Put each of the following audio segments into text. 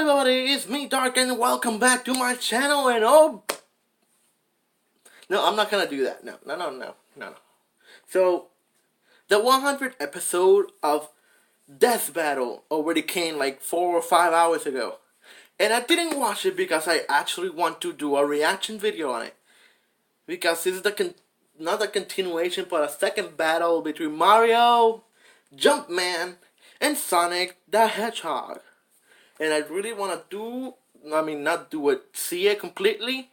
everybody, it's me Dark and welcome back to my channel and oh... No, I'm not gonna do that. No. So, the 100th episode of Death Battle already came like 4 or 5 hours ago. And I didn't watch it because I actually want to do a reaction video on it. Because this is not a continuation but a second battle between Mario, Jumpman, and Sonic the Hedgehog. And I really want to see it completely.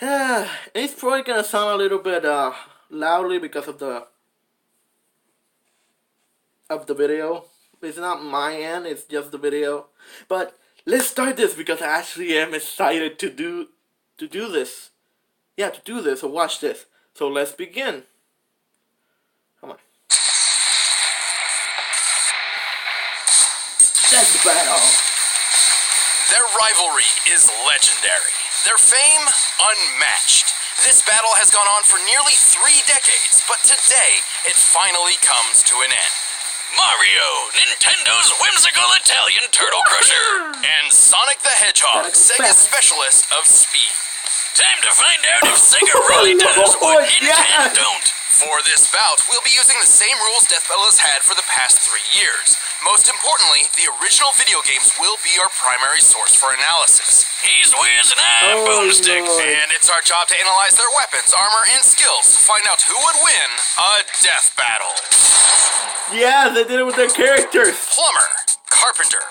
It's probably gonna sound a little bit loudly because of the video. It's not my end, it's just the video. But let's start this because I actually am excited to do this. Yeah, to do this or watch this. So let's begin. Come on. Death Battle. Their rivalry is legendary. Their fame, unmatched. This battle has gone on for nearly 3 decades, but today, it finally comes to an end. Mario, Nintendo's whimsical Italian turtle crusher, and Sonic the Hedgehog, Sega's specialist of speed. Time to find out if Sega really does what Nintendo don't. For this bout, we'll be using the same rules Death Battle has had for the past 3 years. Most importantly, the original video games will be our primary source for analysis. He's Wiz and I'm Boomstick, and it's our job to analyze their weapons, armor, and skills to find out who would win a death battle. Yeah, they did it with their characters. Plumber, carpenter,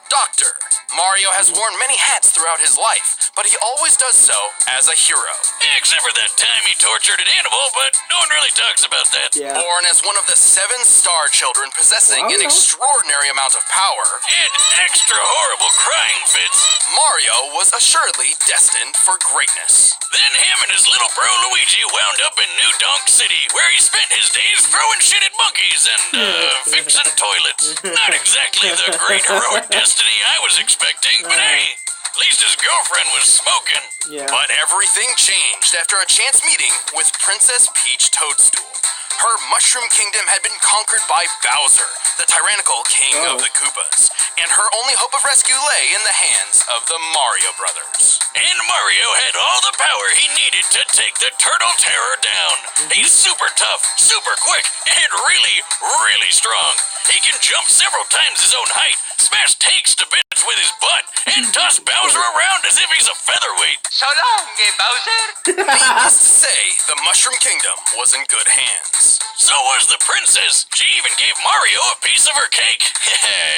doctor. Mario has worn many hats throughout his life, but he always does so as a hero. Except for that time he tortured an animal, but no one really talks about that. Yeah. Born as one of the 7 star children possessing an extraordinary amount of power and extra horrible crying fits, Mario was assuredly destined for greatness. Then him and his little bro Luigi wound up in New Donk City, where he spent his days throwing shit at monkeys and fixing toilets. Not exactly the great heroic destiny I was expecting, but hey, at least his girlfriend was smoking. Yeah. But everything changed after a chance meeting with Princess Peach Toadstool. Her Mushroom Kingdom had been conquered by Bowser, the tyrannical king of the Koopas, and her only hope of rescue lay in the hands of the Mario Brothers. And Mario had all the power he needed to take the Turtle Terror down. He's super tough, super quick, and really, really strong. He can jump several times his own height, smash tanks to bits with his butt, and toss Bowser around as if he's a featherweight. So long, Bowser! Needless to say, the Mushroom Kingdom was in good hands. So was the princess. She even gave Mario a piece of her cake.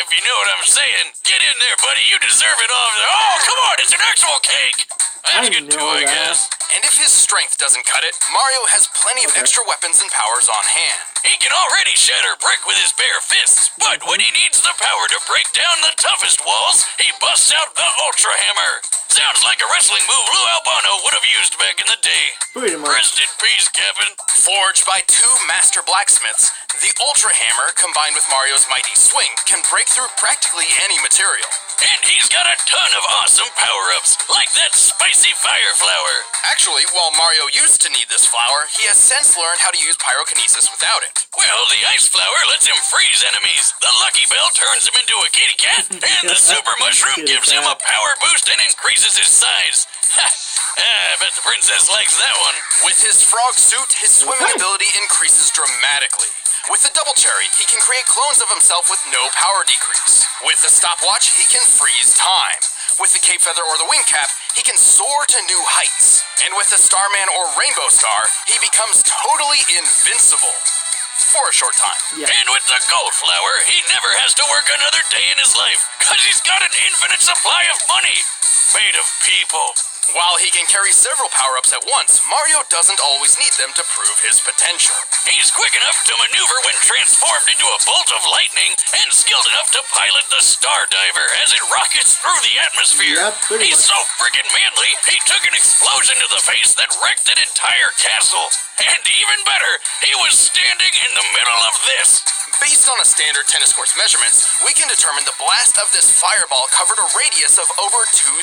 If you know what I'm saying. Get in there, buddy. You deserve it all. Oh, come on. It's an actual cake. That's good too, I guess. And if his strength doesn't cut it, Mario has plenty of extra weapons and powers on hand. He can already shatter brick with his bare fists, but when he needs the power to break down the toughest walls, he busts out the Ultra Hammer. Sounds like a wrestling move Lou Albano would have used back in the day. Pretty much. Rest in peace, Kevin. Forged by 2 master blacksmiths, the Ultra Hammer, combined with Mario's mighty swing, can break through practically any material. And he's got a ton of awesome power-ups, like that spicy fire flower. Actually, while Mario used to need this flower, he has since learned how to use pyrokinesis without it. Well, the ice flower lets him freeze enemies, the Lucky Bell turns him into a kitty cat, and the Super Mushroom gives him a power boost and increases his size. I bet the princess likes that one. With his frog suit, his swimming ability increases dramatically. With the Double Cherry, he can create clones of himself with no power decrease. With the stopwatch, he can freeze time. With the Cape Feather or the Wing Cap, he can soar to new heights. And with the Starman or Rainbow Star, he becomes totally invincible. For a short time. Yeah. And with the Gold Flower, he never has to work another day in his life, cause he's got an infinite supply of money, made of people. While he can carry several power-ups at once, Mario doesn't always need them to prove his potential. He's quick enough to maneuver when transformed into a bolt of lightning, and skilled enough to pilot the Star Diver as it rockets through the atmosphere. He's so friggin' manly, he took an explosion to the face that wrecked an entire castle. And even better, he was standing in the middle of this. Based on a standard tennis court's measurements, we can determine the blast of this fireball covered a radius of over 2,000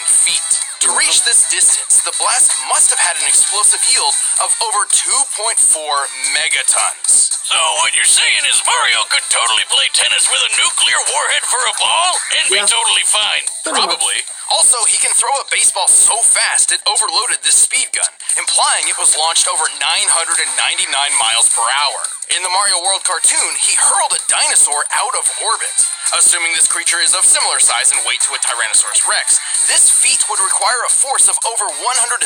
feet. To reach this distance, the blast must have had an explosive yield of over 2.4 megatons. So what you're saying is Mario could totally play tennis with a nuclear warhead for a ball and be totally fine. Probably. Also, he can throw a baseball so fast it overloaded this speed gun, implying it was launched over 999 miles per hour. In the Mario World cartoon, he hurled a dinosaur out of orbit. Assuming this creature is of similar size and weight to a Tyrannosaurus Rex, this feat would require a force of over 135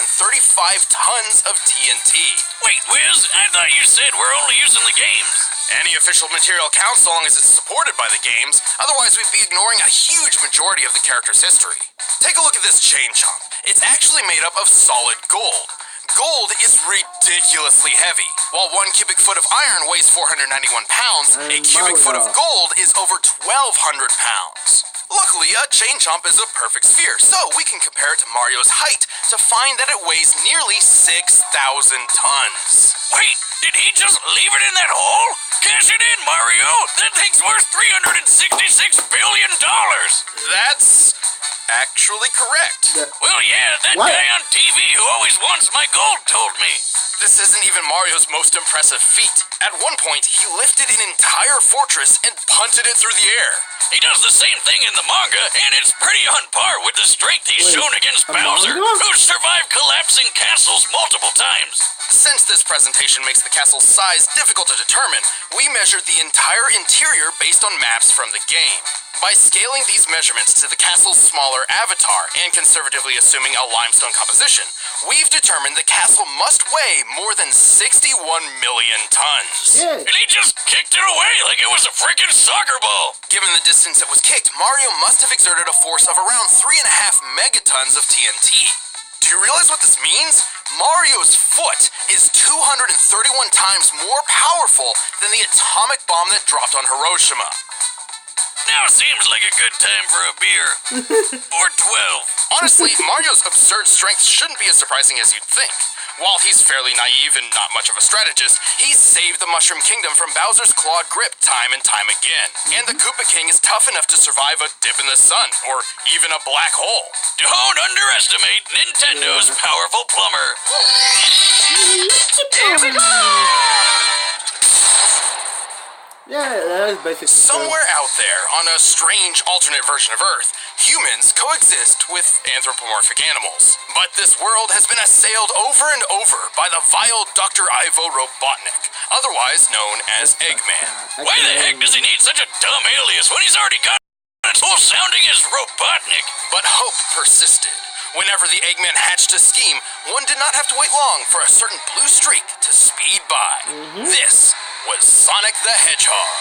tons of TNT. Wait, Wiz, I thought you said we're only using the games. Any official material counts so long as it's supported by the games, otherwise we'd be ignoring a huge majority of the character's history. Take a look at this chain chomp. It's actually made up of solid gold. Gold is ridiculously heavy. While 1 cubic foot of iron weighs 491 pounds, a cubic foot of gold is over 1,200 pounds. Luckily, a chain chomp is a perfect sphere, so we can compare it to Mario's height to find that it weighs nearly 6,000 tons. Wait, did he just leave it in that hole? Cash it in, Mario! That thing's worth $366 billion! That's actually correct. Well, yeah, that guy on TV who always wants my gold told me. This isn't even Mario's most impressive feat. At one point, he lifted an entire fortress and punted it through the air. He does the same thing in the manga, and it's pretty on par with the strength he's shown against Bowser, who survived collapsing castles multiple times. Since this presentation makes the castle's size difficult to determine, we measured the entire interior based on maps from the game. By scaling these measurements to the castle's smaller avatar and conservatively assuming a limestone composition, we've determined the castle must weigh more than 61 million tons. Yeah. And he just kicked it away like it was a freaking soccer ball. Given the distance it was kicked, Mario must have exerted a force of around 3.5 megatons of TNT. Do you realize what this means? Mario's foot is 231 times more powerful than the atomic bomb that dropped on Hiroshima. Now seems like a good time for a beer. Or 12. Honestly, Mario's absurd strength shouldn't be as surprising as you'd think. While he's fairly naive and not much of a strategist, he's saved the Mushroom Kingdom from Bowser's clawed grip time and time again. And the Koopa King is tough enough to survive a dip in the sun, or even a black hole. Don't underestimate Nintendo's powerful plumber. Here we go! Yeah, that is basically somewhere out there, on a strange alternate version of Earth, humans coexist with anthropomorphic animals. But this world has been assailed over and over by the vile Dr. Ivo Robotnik, otherwise known as Eggman. Why the heck does he need such a dumb alias when he's already got it full sounding as Robotnik? But hope persisted. Whenever the Eggman hatched a scheme, one did not have to wait long for a certain blue streak to speed by. This was Sonic the Hedgehog.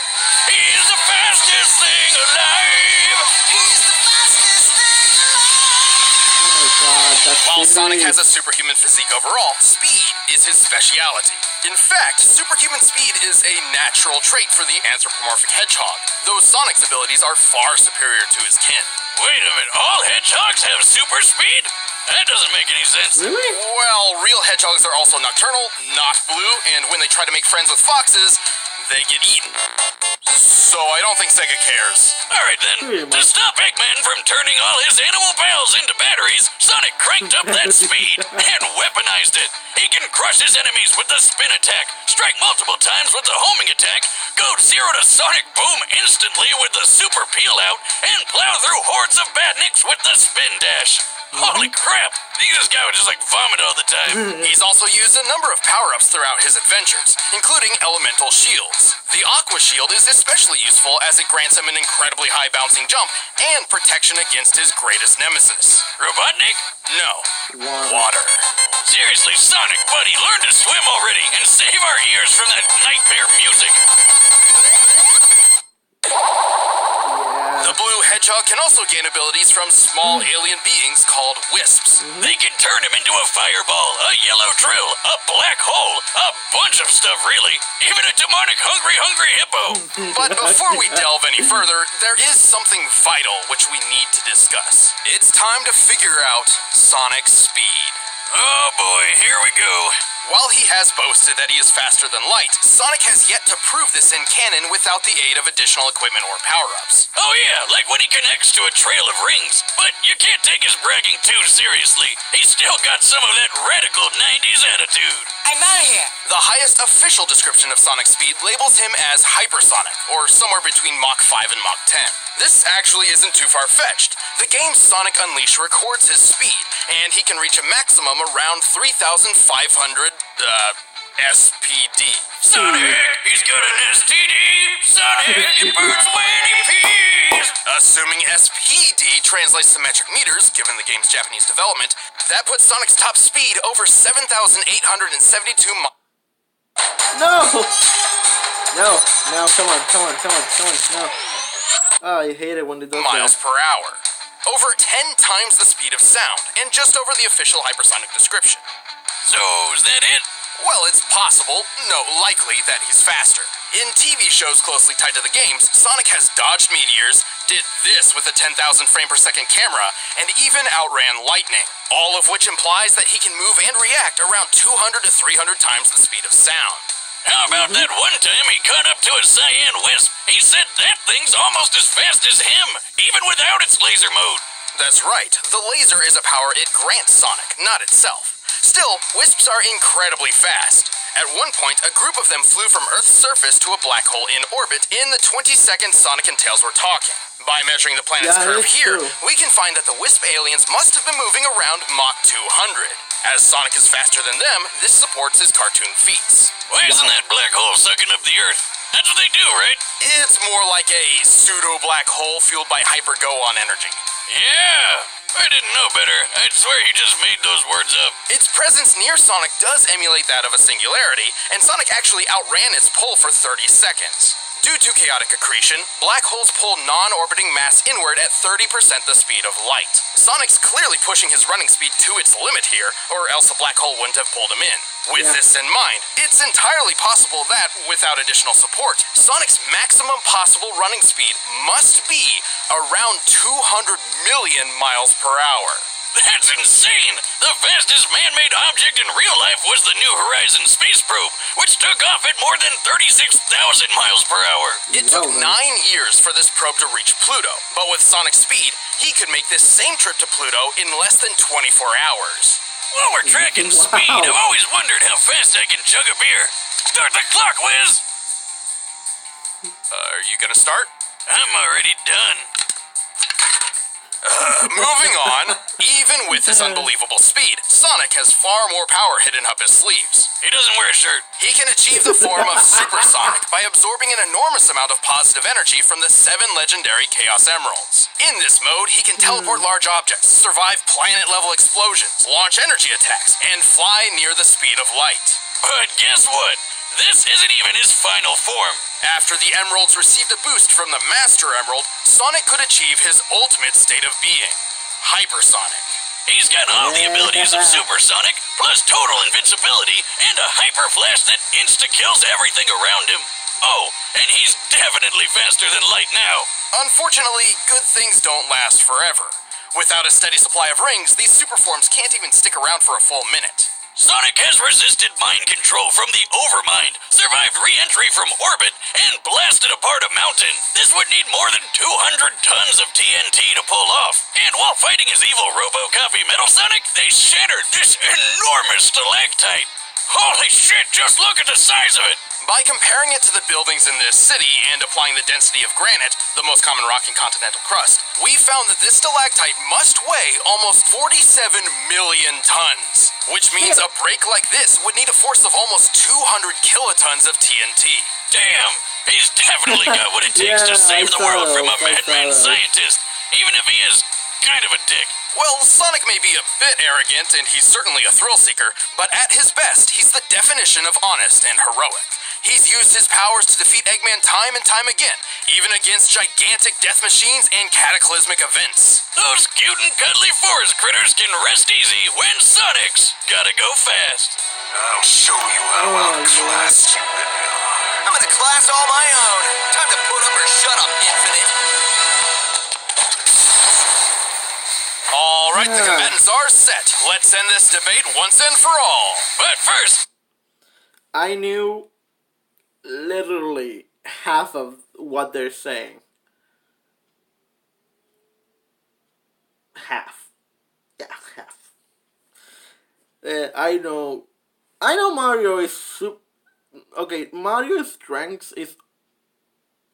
He's the fastest thing alive! He's the fastest thing alive! Oh my god, that's While Sonic has a superhuman physique overall, speed is his speciality. In fact, superhuman speed is a natural trait for the anthropomorphic hedgehog, though Sonic's abilities are far superior to his kin. Wait a minute, all hedgehogs have super speed? That doesn't make any sense. Really? Well, real hedgehogs are also nocturnal, not blue, and when they try to make friends with foxes, they get eaten. So I don't think Sega cares. Alright then, to stop Eggman from turning all his animal pals into batteries, Sonic cranked up that speed and weaponized it. He can crush his enemies with the spin attack, strike multiple times with the homing attack, go 0 to Sonic Boom instantly with the super peel out, and plow through hordes of badniks with the spin dash. Holy crap! This guy would just like vomit all the time. He's also used a number of power-ups throughout his adventures, including elemental shields. The Aqua Shield is especially useful as it grants him an incredibly high bouncing jump and protection against his greatest nemesis. Robotnik? No. Water. Seriously, Sonic, buddy, learn to swim already and save our ears from that nightmare music. The blue hedgehog can also gain abilities from small alien beings called wisps. They can turn him into a fireball, a yellow drill, a black hole, a bunch of stuff really. Even a demonic hungry hippo. But before we delve any further, there is something vital which we need to discuss. It's time to figure out Sonic's speed. Oh boy, here we go. While he has boasted that he is faster than light, Sonic has yet to prove this in canon without the aid of additional equipment or power-ups. Oh yeah, like when he connects to a trail of rings. But you can't take his bragging too seriously. He's still got some of that radical 90s attitude. I'm out of here. The highest official description of Sonic's speed labels him as hypersonic, or somewhere between Mach 5 and Mach 10. This actually isn't too far-fetched. The game Sonic Unleashed records his speed, and he can reach a maximum around 3,500, SPD. Sonic, he's got an STD. Sonic, it burns when he pees. Assuming SPD translates to metric meters, given the game's Japanese development, that puts Sonic's top speed over 7,872 miles. No! No, come on, no. Oh, you hate it when it does Miles that. per hour. Over 10 times the speed of sound, and just over the official hypersonic description. So, is that it? Well, it's possible, no, likely, that he's faster. In TV shows closely tied to the games, Sonic has dodged meteors, did this with a 10,000 frame per second camera, and even outran lightning. All of which implies that he can move and react around 200 to 300 times the speed of sound. How about that one time he caught up to a cyan wisp? He said that thing's almost as fast as him, even without its laser mode. That's right, the laser is a power it grants Sonic, not itself. Still, wisps are incredibly fast. At one point, a group of them flew from Earth's surface to a black hole in orbit in the 20 seconds Sonic and Tails were talking. By measuring the planet's curve here, we can find that the wisp aliens must have been moving around Mach 200. As Sonic is faster than them, this supports his cartoon feats. Why isn't that black hole sucking up the Earth? That's what they do, right? It's more like a pseudo-black hole fueled by hyper-go-on energy. Yeah, I didn't know better. I'd swear he just made those words up. Its presence near Sonic does emulate that of a singularity, and Sonic actually outran its pull for 30 seconds. Due to chaotic accretion, black holes pull non-orbiting mass inward at 30% the speed of light. Sonic's clearly pushing his running speed to its limit here, or else a black hole wouldn't have pulled him in. With this in mind, it's entirely possible that, without additional support, Sonic's maximum possible running speed must be around 200 million miles per hour. That's insane! The fastest man-made object in real life was the New Horizons space probe, which took off at more than 36,000 miles per hour. It took 9 years for this probe to reach Pluto, but with Sonic's speed, he could make this same trip to Pluto in less than 24 hours. While we're tracking speed, I've always wondered how fast I can chug a beer. Start the clock, Wiz! Are you gonna start? I'm already done. Moving on, even with his unbelievable speed, Sonic has far more power hidden up his sleeves. He doesn't wear a shirt. He can achieve the form of Supersonic by absorbing an enormous amount of positive energy from the 7 legendary Chaos Emeralds. In this mode, he can teleport large objects, survive planet-level explosions, launch energy attacks, and fly near the speed of light. But guess what? This isn't even his final form. After the Emeralds received a boost from the Master Emerald, Sonic could achieve his ultimate state of being, Hypersonic. He's got all the abilities of Supersonic, plus total invincibility, and a hyper flash that insta-kills everything around him. Oh, and he's definitely faster than light now. Unfortunately, good things don't last forever. Without a steady supply of rings, these superforms can't even stick around for a full minute. Sonic has resisted mind control from the Overmind, survived re-entry from orbit, and blasted apart a mountain. This would need more than 200 tons of TNT to pull off. And while fighting his evil Robo-Copy Metal Sonic, they shattered this enormous stalactite. Holy shit, just look at the size of it! By comparing it to the buildings in this city and applying the density of granite, the most common rock in continental crust, we found that this stalactite must weigh almost 47 million tons, which means a break like this would need a force of almost 200 kilotons of TNT. Damn, he's definitely got what it takes to save the world from a madman scientist, even if he is kind of a dick. Well, Sonic may be a bit arrogant, and he's certainly a thrill-seeker, but at his best, he's the definition of honest and heroic. He's used his powers to defeat Eggman time and time again, even against gigantic death machines and cataclysmic events. Those cute and cuddly forest critters can rest easy when Sonic's gotta go fast. I'll show you how outclassed you really are. I'm in a class all my own. Time to put up or shut up, Infinite. All right, the combatants are set. Let's end this debate once and for all. But first, I knew literally half of what they're saying. Half. Yeah, half. I know Mario is okay, Mario's strength is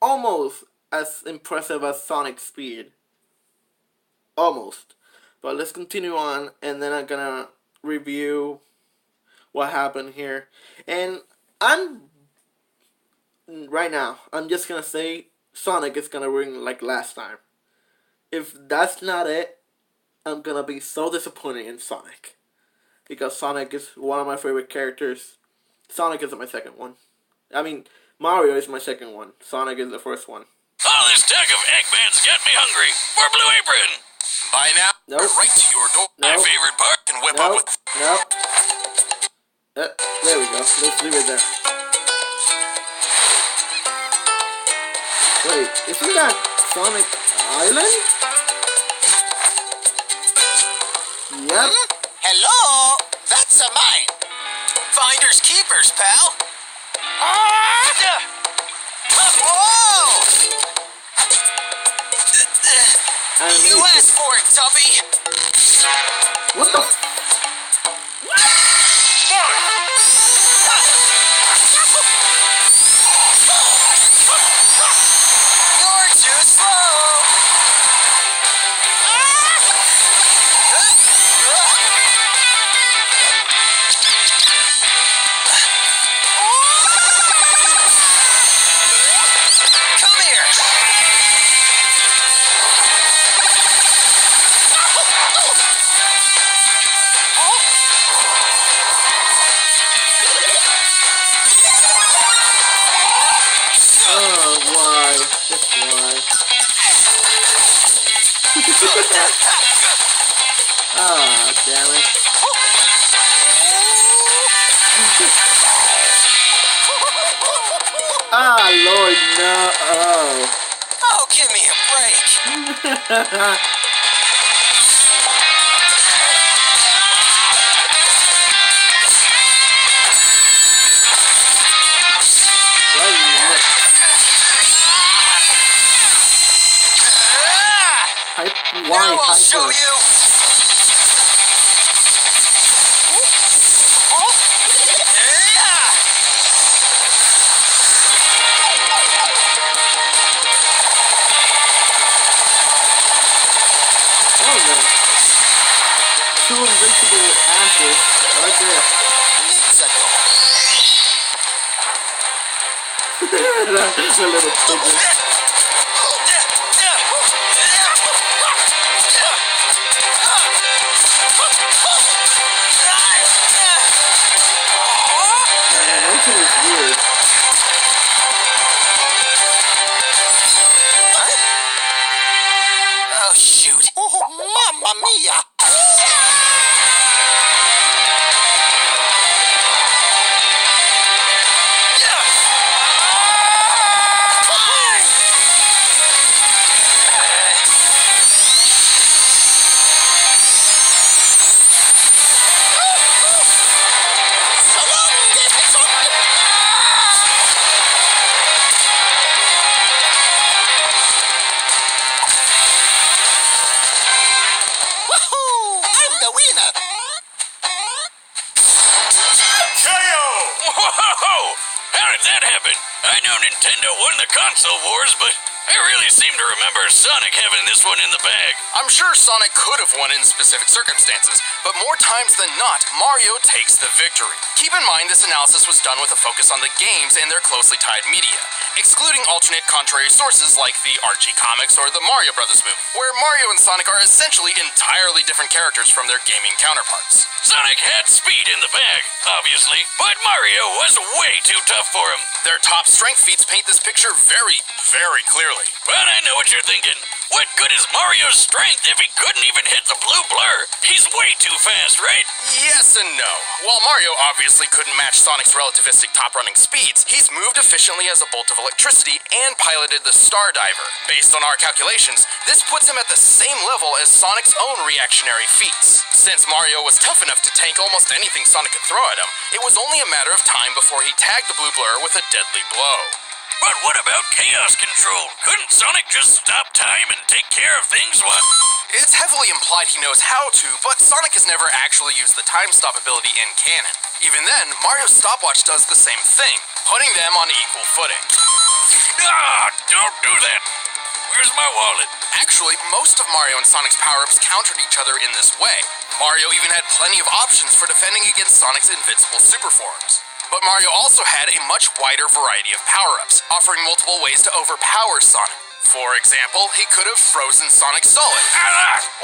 almost as impressive as Sonic's speed. Almost. But let's continue on, and then I'm gonna review what happened here. And right now, I'm just gonna say Sonic is gonna win like last time. If that's not it, I'm gonna be so disappointed in Sonic. Because Sonic is one of my favorite characters. Sonic is my second one. I mean, Mario is my second one. Sonic is the first one. Oh, this stack of Eggmans got me hungry. For Blue Apron. By now, Nope. right to your door. My Nope. favorite part. And whip up Nope. with. Nope. There we go. Let's leave it there. Wait, isn't that Sonic Island? Yep. Hello? That's a mine. Finders keepers, pal. Whoa! You Animation. asked for it, Tuffy. What the? You're too slow. Come here. Oh, why? Just why? Ah, damn it. Ah, Lord, no. Oh, give me a break. Oh. Why? Now I'll Hyper? show you. Oh, no. Two invincible asses right there. That's a little pigeon. Animation is weird. Oh, shoot. Mamma mia. Woohoo! I'm the winner. Whoa! How did that happen? I know Nintendo won the console wars, but I really seem to remember Sonic having this one in the bag. I'm sure Sonic could have won in specific circumstances, but more times than not, Mario takes the victory. Keep in mind this analysis was done with a focus on the games and their closely tied media, excluding alternate contrary sources like the Archie comics or the Mario Brothers movie, where Mario and Sonic are essentially entirely different characters from their gaming counterparts. Sonic had speed in the bag, obviously, but Mario was way too tough for him. Their top strength feats paint this picture very, very clearly. But I know what you're thinking. What good is Mario's strength if he couldn't even hit the blue blur? He's way too fast, right? Yes and no. While Mario obviously couldn't match Sonic's relativistic top-running speeds, he's moved efficiently as a bolt of electricity and piloted the Star Diver. Based on our calculations, this puts him at the same level as Sonic's own reactionary feats. Since Mario was tough enough to tank almost anything Sonic could throw at him, it was only a matter of time before he tagged the blue blur with a deadly blow. But what about chaos control? Couldn't Sonic just stop time and take care of things? What? It's heavily implied he knows how to, but Sonic has never actually used the time stop ability in canon. Even then, Mario's stopwatch does the same thing, putting them on equal footing. Ah, don't do that. Where's my wallet? Actually, most of Mario and Sonic's power-ups countered each other in this way. Mario even had plenty of options for defending against Sonic's invincible super forms. But Mario also had a much wider variety of power-ups, offering multiple ways to overpower Sonic. For example, he could have frozen Sonic solid,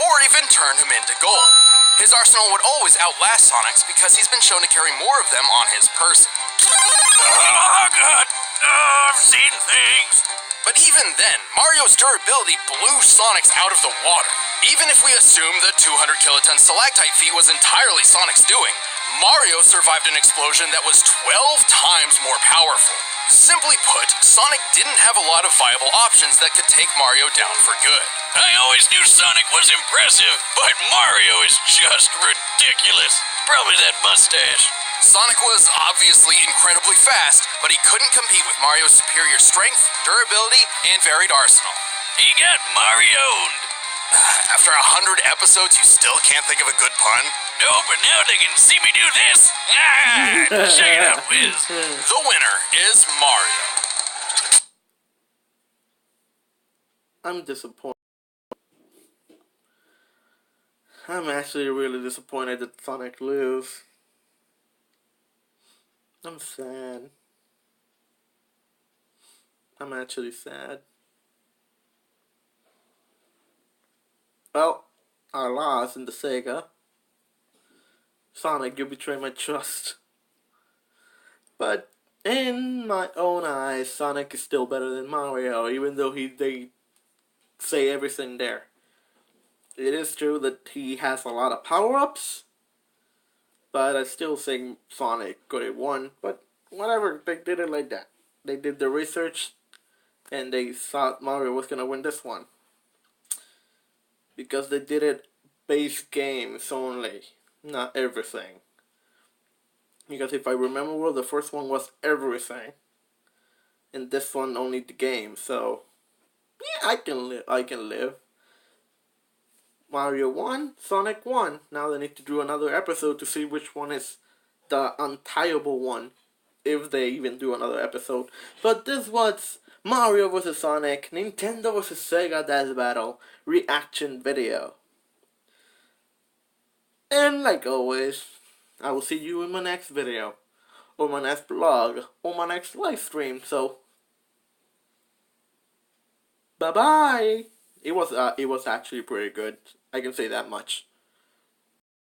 or even turned him into gold. His arsenal would always outlast Sonic's because he's been shown to carry more of them on his person. Oh, God. Oh, I've seen things. But even then, Mario's durability blew Sonic's out of the water. Even if we assume the 200 kiloton stalactite feat was entirely Sonic's doing, Mario survived an explosion that was 12 times more powerful. Simply put, Sonic didn't have a lot of viable options that could take Mario down for good. I always knew Sonic was impressive, but Mario is just ridiculous. Probably that mustache. Sonic was obviously incredibly fast, but he couldn't compete with Mario's superior strength, durability, and varied arsenal. He got Mario'd. After 100 episodes, you still can't think of a good pun? No, but now they can see me do this. Ah, check it out, Wiz. The winner is Mario. I'm disappointed. I'm actually really disappointed that Sonic lose. I'm sad. I'm actually sad. Well, I lost in the Sega. Sonic, you betrayed my trust. But in my own eyes, Sonic is still better than Mario, even though they say everything there. It is true that he has a lot of power-ups, but I still think Sonic could have won. But whatever, they did it like that. They did the research, and they thought Mario was gonna win this one. Because they did it base games only, not everything. Because if I remember well, the first one was everything, and this one only the game. So yeah, I can live. Mario won, Sonic won. Now they need to do another episode to see which one is the untiable one, if they even do another episode. But this was Mario vs. Sonic, Nintendo vs. Sega Death Battle reaction video. And like always, I will see you in my next video, or my next vlog, or my next live stream. So, bye bye. It was actually pretty good. I can say that much.